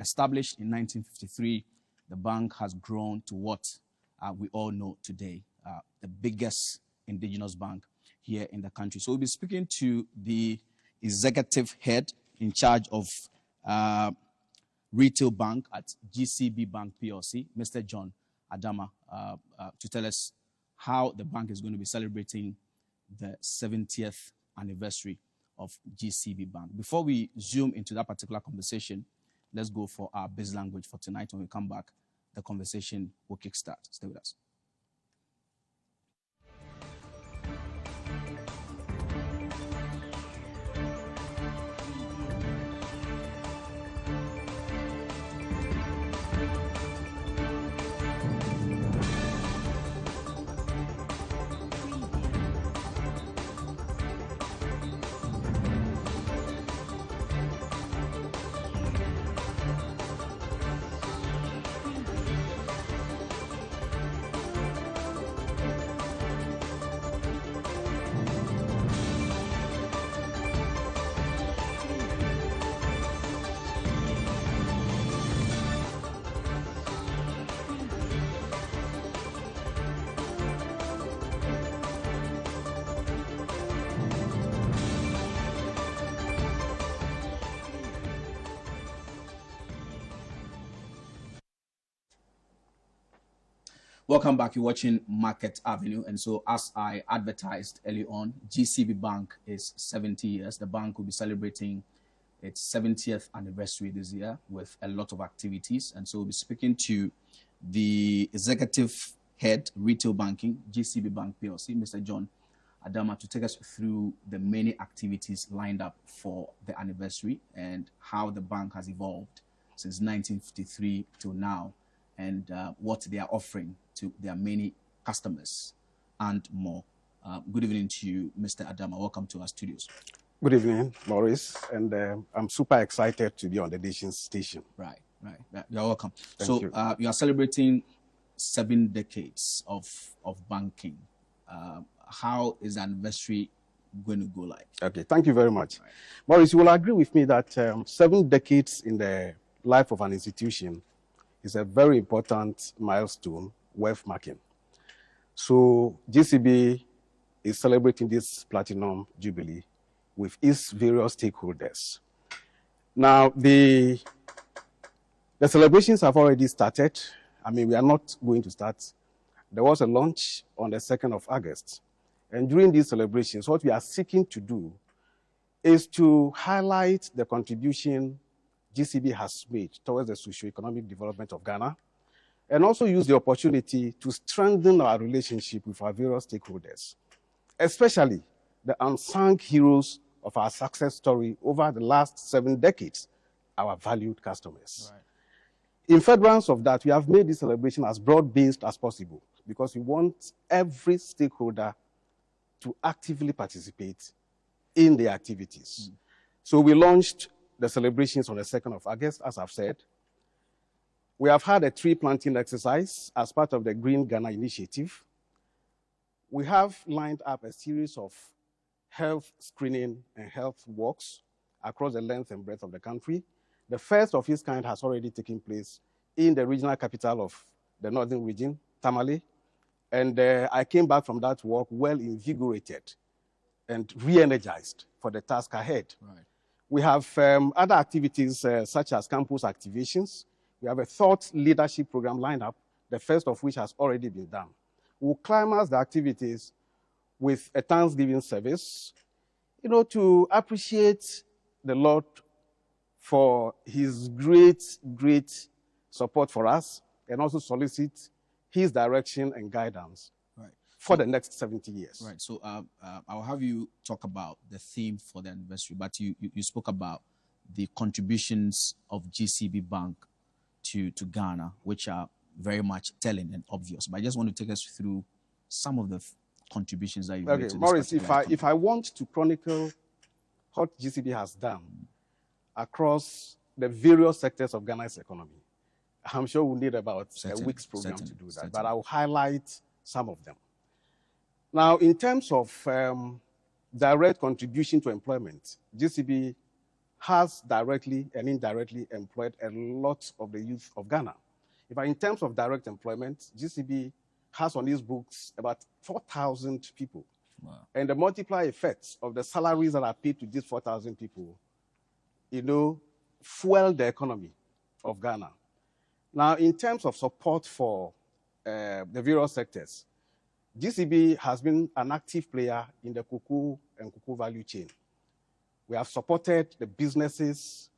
Established in 1953, the bank has grown to what we all know today, the biggest indigenous bank here in the country. So we'll be speaking to the executive head in charge of retail bank at GCB Bank PLC, Mr. John Adamah, to tell us how the bank is going to be celebrating the 70th anniversary of GCB Bank. Before we zoom into that particular conversation, let's go for our base language for tonight. When we come back, the conversation will kickstart. Stay with us. Welcome back. You're watching Market Avenue. And so as I advertised early on, GCB Bank is 70 years. The bank will be celebrating its 70th anniversary this year with a lot of activities. And so we'll be speaking to the executive head, retail banking, GCB Bank PLC, Mr. John Adamah, to take us through the many activities lined up for the anniversary and how the bank has evolved since 1953 till now, and what they are offering to their many customers and more. Good evening to you, Mr. Adamah. Welcome to our studios. Good evening, Maurice, and I'm super excited to be on the nation's station. Right. You're welcome. Thank you. You are celebrating 7 decades of banking. How is the anniversary going to go like? Okay, thank you very much. Right. Maurice, you will agree with me that 7 decades in the life of an institution is a very important milestone worth marking. So GCB is celebrating this platinum jubilee with its various stakeholders. Now, the celebrations have already started. I mean, we are not going to start. There was a launch on the 2nd of August. And during these celebrations, what we are seeking to do is to highlight the contribution GCB has made towards the socio-economic development of Ghana, and also use the opportunity to strengthen our relationship with our various stakeholders, especially the unsung heroes of our success story over the last 7 decades, our valued customers. Right. In furtherance of that, we have made this celebration as broad-based as possible because we want every stakeholder to actively participate in the activities. So we launched the celebrations on the 2nd of August, as I've said. We have had a tree planting exercise as part of the Green Ghana initiative. We have lined up a series of health screening and health walks across the length and breadth of the country. The first of its kind has already taken place in the regional capital of the northern region, Tamale. And I came back from that walk well invigorated and re-energized for the task ahead. Right. We have other activities such as campus activations. We have a thought leadership program lined up, the first of which has already been done. We'll climax the activities with a Thanksgiving service, to appreciate the Lord for his great support for us, and also solicit his direction and guidance for the next 70 years. Right. So I'll have you talk about the theme for the anniversary, but you spoke about the contributions of GCB Bank to Ghana, which are very much telling and obvious. But I just want to take us through some of the contributions that you've made to this. Maurice, if I want to chronicle what GCB has done across the various sectors of Ghana's economy, I'm sure we'll need about a week's program to do that. But I'll highlight some of them. Now, in terms of direct contribution to employment, GCB has directly and indirectly employed a lot of the youth of Ghana. In fact, in terms of direct employment, GCB has on its books about 4,000 people. Wow. And the multiplier effects of the salaries that are paid to these 4,000 people, fuel the economy of Ghana. Now, in terms of support for the various sectors, GCB has been an active player in the cocoa and cocoa value chain. We have supported the businesses,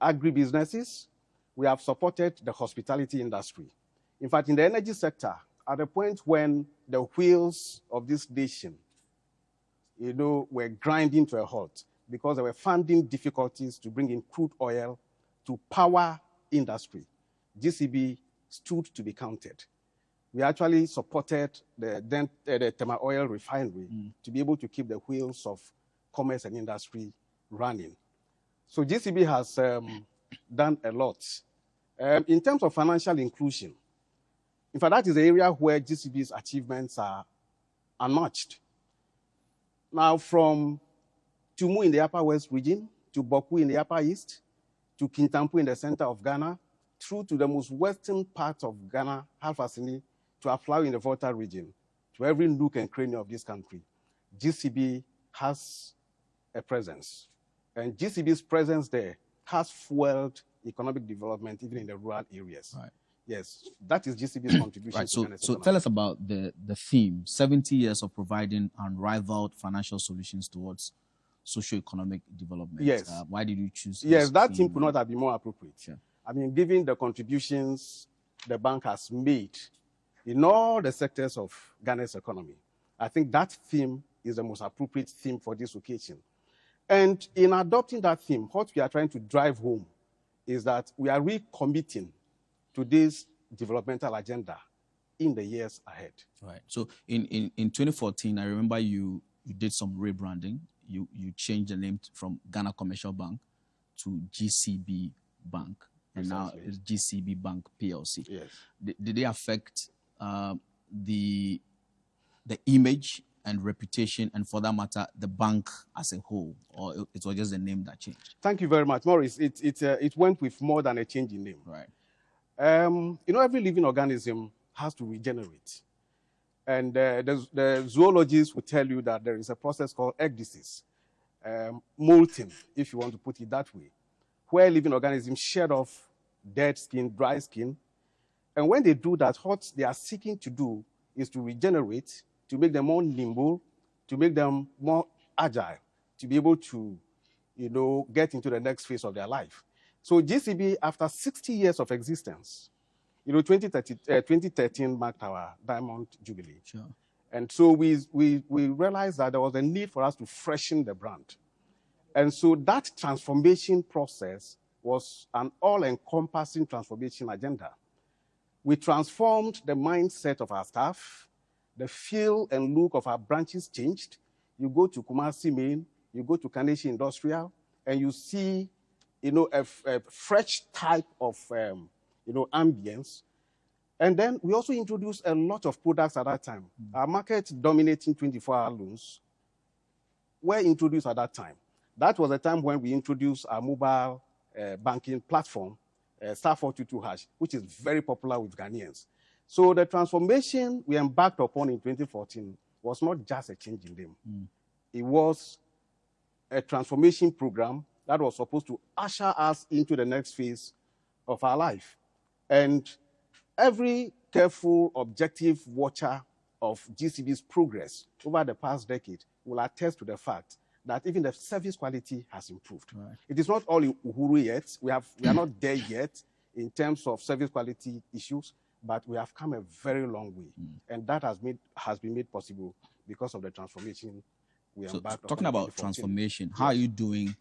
agri-businesses. We have supported the hospitality industry. In fact, in the energy sector, at the point when the wheels of this nation, were grinding to a halt because there were funding difficulties to bring in crude oil to power industry, GCB stood to be counted. We actually supported the Tema oil refinery to be able to keep the wheels of commerce and industry running. So GCB has done a lot. In terms of financial inclusion, in fact, that is the area where GCB's achievements are unmatched. Now, from Tumu in the Upper West region, to Boku in the Upper East, to Kintampo in the center of Ghana, through to the most western part of Ghana, Halfasini, to Aflao in the Volta region, to every nook and cranny of this country, GCB has a presence. And GCB's presence there has fueled economic development even in the rural areas. Right. Yes, that is GCB's contribution. Right. To So, Ghana's so economy. tell us about the theme: 70 years of providing unrivaled financial solutions towards socio-economic development. Yes. Why did you choose? Yes, this that theme theme? could not have been more appropriate. Sure. I mean, given the contributions the bank has made in all the sectors of Ghana's economy, I think that theme is the most appropriate theme for this occasion. And in adopting that theme, what we are trying to drive home is that we are recommitting to this developmental agenda in the years ahead. Right. So in 2014, I remember you did some rebranding. You changed the name from Ghana Commercial Bank to GCB Bank, and now it's GCB Bank PLC. Yes. Did they affect the image and reputation, and for that matter, the bank as a whole, or it was just the name that changed? Thank you very much, Maurice. It went with more than a change in name. Right. Every living organism has to regenerate. And the zoologists will tell you that there is a process called ecdysis, molting, if you want to put it that way, where living organisms shed off dead skin, dry skin. And when they do that, what they are seeking to do is to regenerate, to make them more nimble, to make them more agile, to be able to, get into the next phase of their life. So GCB, after 60 years of existence, 2013 marked our Diamond Jubilee. Sure. And so we realized that there was a need for us to freshen the brand. And so that transformation process was an all-encompassing transformation agenda. We transformed the mindset of our staff. The feel and look of our branches changed. You go to Kumasi Main, you go to Kaneshi Industrial, and you see, a fresh type of, ambience. And then we also introduced a lot of products at that time. Our market dominating 24-hour loans were introduced at that time. That was the time when we introduced our mobile banking platform, Star 422#, which is very popular with Ghanaians. So the transformation we embarked upon in 2014 was not just a change in name. It was a transformation program that was supposed to usher us into the next phase of our life. And every careful, objective watcher of GCB's progress over the past decade will attest to the fact that even the service quality has improved. Right. It is not all in Uhuru yet. We are not there yet in terms of service quality issues, but we have come a very long way. And that has been made possible because of the transformation we embarked on. Talking about transformation, how are you doing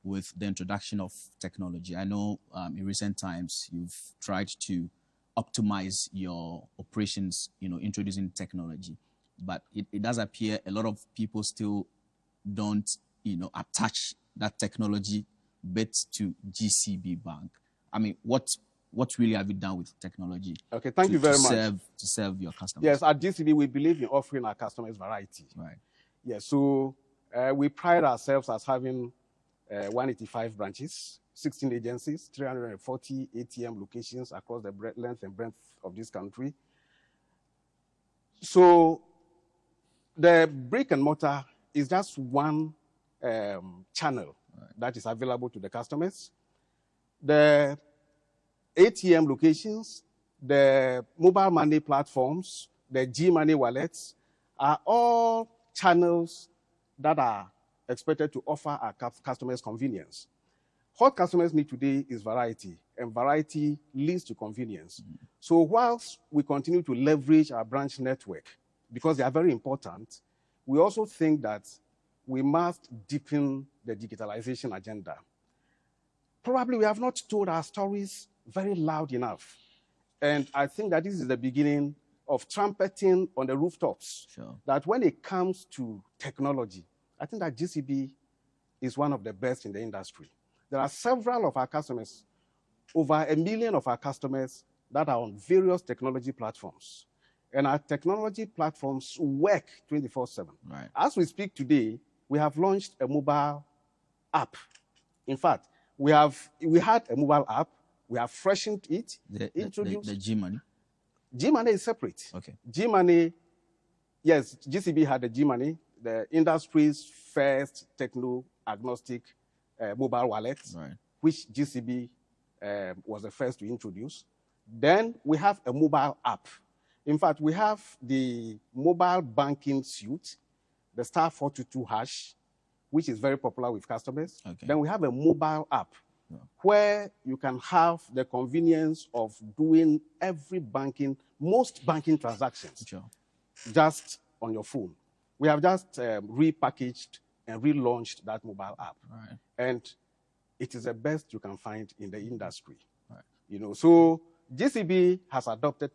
with the introduction of technology? I know in recent times you've tried to optimize your operations, introducing technology, but it does appear a lot of people still don't, attach that technology bit to GCB Bank. I mean, what really have you done with technology? Okay, thank you very much. To serve your customers. Yes, at GCB, we believe in offering our customers variety. Right. Yes, so we pride ourselves as having 185 branches, 16 agencies, 340 ATM locations across the length and breadth of this country. So the brick and mortar is just one channel that is available to the customers. The ATM locations, the mobile money platforms, the G-Money wallets are all channels that are expected to offer our customers convenience. What customers need today is variety, and variety leads to convenience. So whilst we continue to leverage our branch network, because they are very important, we also think that we must deepen the digitalization agenda. Probably we have not told our stories very loud enough. And I think that this is the beginning of trumpeting on the rooftops. Sure. That when it comes to technology, I think that GCB is one of the best in the industry. There are several of our customers, over 1 million of our customers that are on various technology platforms. And our technology platforms work 24/7. Right. As we speak today, we have launched a mobile app. In fact, we had a mobile app. We have freshened it, introduced the G-Money. G-Money is separate. Okay. G-Money, yes, GCB had the G-Money, the industry's first techno-agnostic mobile wallet, right, which GCB was the first to introduce. Then we have a mobile app. In fact, we have the mobile banking suite, the *422#, which is very popular with customers. Okay. Then we have a mobile app where you can have the convenience of doing most banking transactions, sure, just on your phone. We have just repackaged and relaunched that mobile app. Right. And it is the best you can find in the industry. Right. You know, so GCB has adopted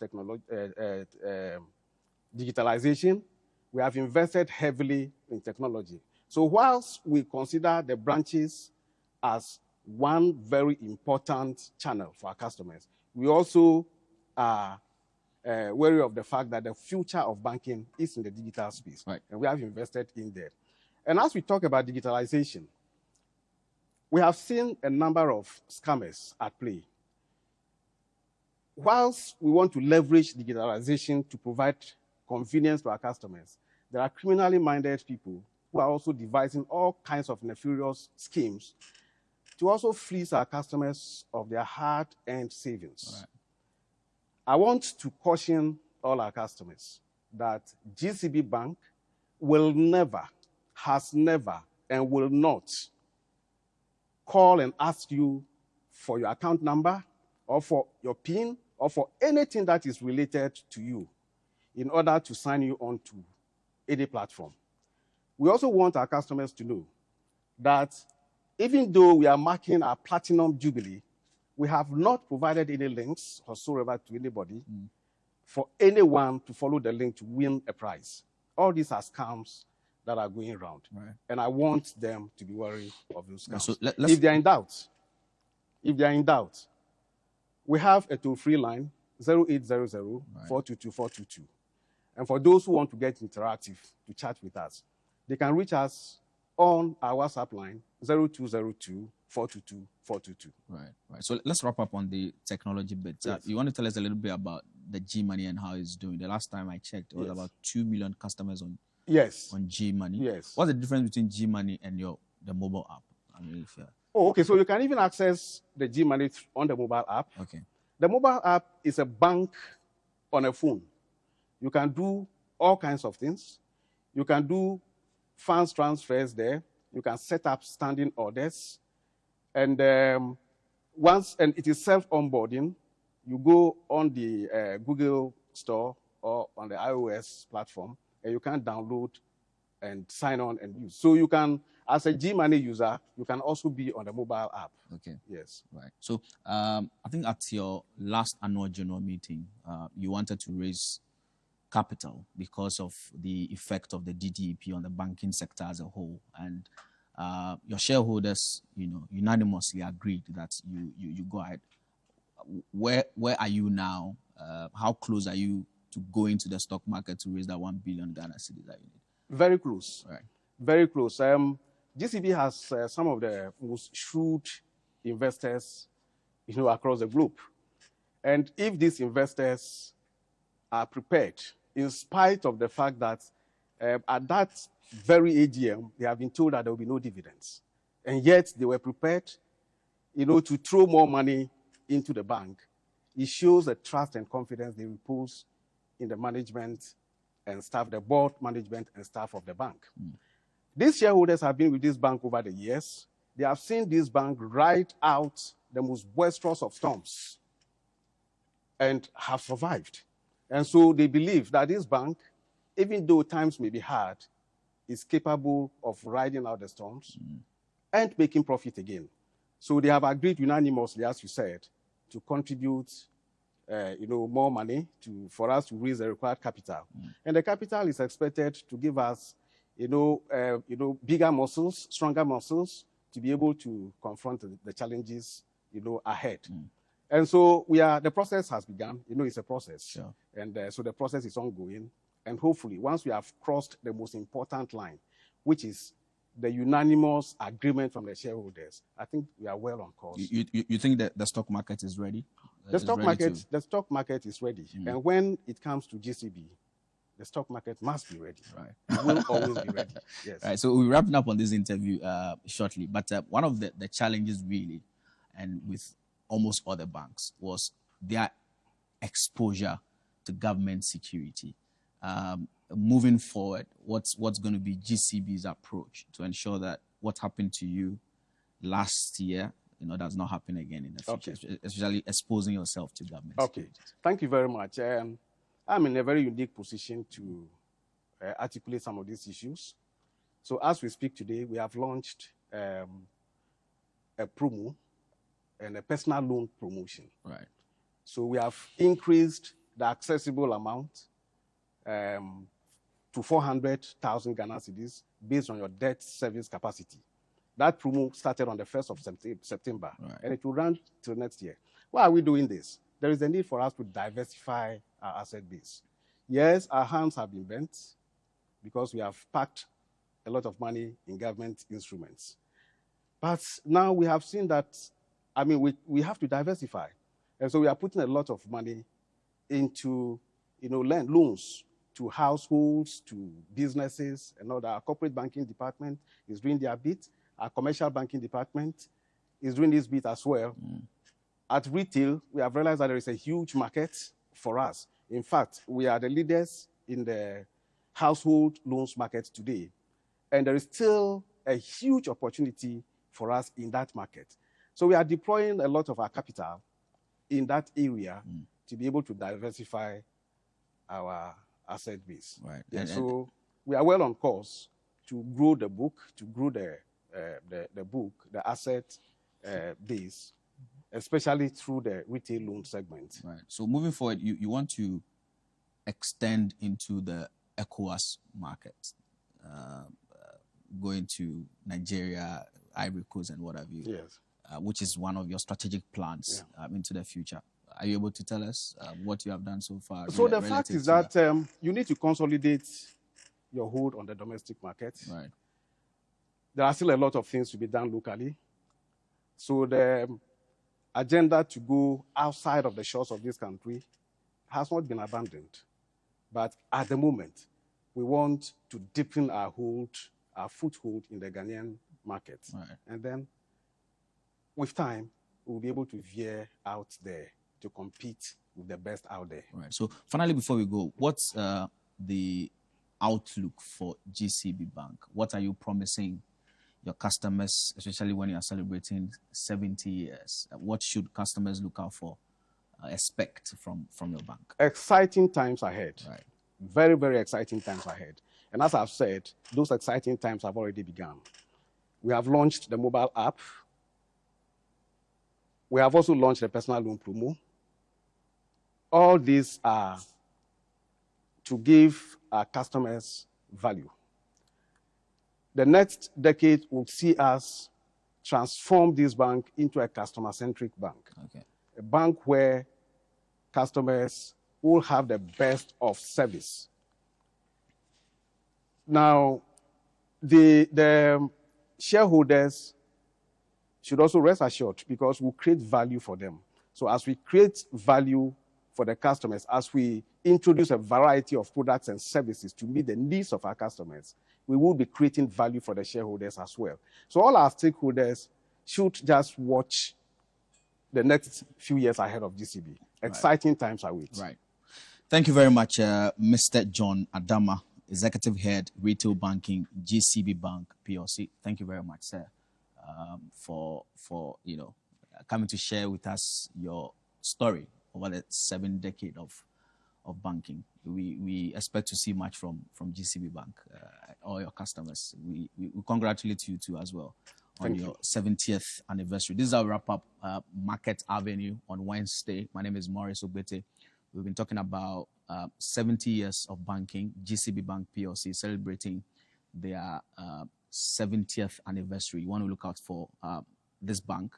digitalization. We have invested heavily in technology. So whilst we consider the branches as one very important channel for our customers, we also are wary of the fact that the future of banking is in the digital space. Right. And we have invested in there. And as we talk about digitalization, we have seen a number of scammers at play. Whilst we want to leverage digitalization to provide convenience to our customers, there are criminally minded people who are also devising all kinds of nefarious schemes to also fleece our customers of their hard-earned savings. Right. I want to caution all our customers that GCB Bank will never, has never, and will not call and ask you for your account number or for your PIN or for anything that is related to you in order to sign you on to any platform. We also want our customers to know that even though we are marking our platinum jubilee, we have not provided any links whatsoever to anybody for anyone to follow the link to win a prize. All these are scams that are going around. Right. And I want them to be wary of those scams. So if they are in doubt, we have a toll-free line, 0800-422-422. And for those who want to get interactive, to chat with us, they can reach us on our WhatsApp line, 0202-422-422. Right. So let's wrap up on the technology bit. Yes. You want to tell us a little bit about the G-Money and how it's doing? The last time I checked, it was about 2 million customers on G-Money. Yes. What's the difference between G-Money and the mobile app? I mean, if you're... Oh, okay. So you can even access the G-Money on the mobile app. Okay. The mobile app is a bank on a phone. You can do all kinds of things. You can do funds transfers there. You can set up standing orders. And and it is self-onboarding. You go on the Google Store or on the iOS platform, and you can download and sign on and use. So you can, as a G-Money user, you can also be on the mobile app. Okay. Yes. Right. So I think at your last annual general meeting, you wanted to raise capital because of the effect of the DDEP on the banking sector as a whole. And your shareholders, unanimously agreed that you go ahead. Where are you now? How close are you to going to the stock market to raise that 1 billion Ghana cedis that you need? Very close. Right. Very close. GCB has some of the most shrewd investors, across the globe. And if these investors are prepared, in spite of the fact that at that very AGM, they have been told that there will be no dividends, and yet they were prepared, to throw more money into the bank, it shows the trust and confidence they repose in the management and staff, the board management and staff of the bank. These shareholders have been with this bank over the years. They have seen this bank ride out the most boisterous of storms and have survived. And so they believe that this bank, even though times may be hard, is capable of riding out the storms and making profit again. So they have agreed unanimously, as you said, to contribute more money for us to raise the required capital. And the capital is expected to give us bigger muscles, stronger muscles, to be able to confront the challenges ahead. And so the process has begun. It's a process. Sure. And so the process is ongoing. And hopefully, once we have crossed the most important line, which is the unanimous agreement from the shareholders, I think we are well on course. You think that the stock market is ready? The stock market is ready. And when it comes to GCB, the stock market must be ready. Right. It will always be ready. Yes. Right. So we're wrapping up on this interview shortly. But one of the challenges really, and with almost other banks, was their exposure to government security. Moving forward, what's going to be GCB's approach to ensure that what happened to you last year, does not happen again in the future, especially exposing yourself to government security? Thank you very much. I'm in a very unique position to articulate some of these issues. So as we speak today, we have launched a promo and a personal loan promotion. Right. So we have increased the accessible amount to 400,000 Ghana cedis based on your debt service capacity. That promo started on the 1st of September, right, and it will run till next year. Why are we doing this? There is a need for us to diversify our asset base. Yes, our hands have been bent because we have packed a lot of money in government instruments. But now we have seen that, we have to diversify. And so we are putting a lot of money into, loans to households, to businesses, and all that. Our corporate banking department is doing their bit. Our commercial banking department is doing this bit as well. At retail, we have realized that there is a huge market for us. In fact, we are the leaders in the household loans market today. And there is still a huge opportunity for us in that market. So we are deploying a lot of our capital in that area to be able to diversify our asset base. Right. And so we are well on course to grow the book, to grow the asset base, especially through the retail loan segment. Right. So moving forward, you want to extend into the ECOWAS market, going to Nigeria, Ivory Coast, and what have you. Yes. Which is one of your strategic plans into the future. Are you able to tell us what you have done so far? So the fact is that you need to consolidate your hold on the domestic market. Right. There are still a lot of things to be done locally. So the agenda to go outside of the shores of this country has not been abandoned. But at the moment, we want to deepen our foothold in the Ghanaian market. Right. And then, with time, we'll be able to veer out there to compete with the best out there. Right. So finally, before we go, what's the outlook for GCB Bank? What are you promising your customers, especially when you are celebrating 70 years? What should customers look out for, expect from your bank? Exciting times ahead. Right. Very, very exciting times ahead. And as I've said, those exciting times have already begun. We have launched the mobile app. We have also launched a personal loan promo. All these are to give our customers value. The next decade will see us transform this bank into a customer-centric bank. Okay. A bank where customers will have the best of service. Now, the shareholders should also rest assured because we'll create value for them. So as we create value for the customers, as we introduce a variety of products and services to meet the needs of our customers, we will be creating value for the shareholders as well. So all our stakeholders should just watch the next few years ahead of GCB. Exciting times await. Right. Thank you very much, Mr. John Adamah, Executive Head, Retail Banking, GCB Bank, PLC. Thank you very much, sir, for coming to share with us your story over the 7 decades of banking. We expect to see much from GCB Bank, all your customers. We congratulate you too as well on your 70th anniversary. This is our wrap-up Market Avenue on Wednesday. My name is Maurice Ogbete. We've been talking about 70 years of banking, GCB Bank PLC celebrating their 70th anniversary. You want to look out for this bank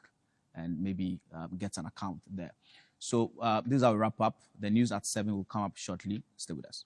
and maybe get an account there. So this is our wrap-up. The news at 7 will come up shortly. Stay with us.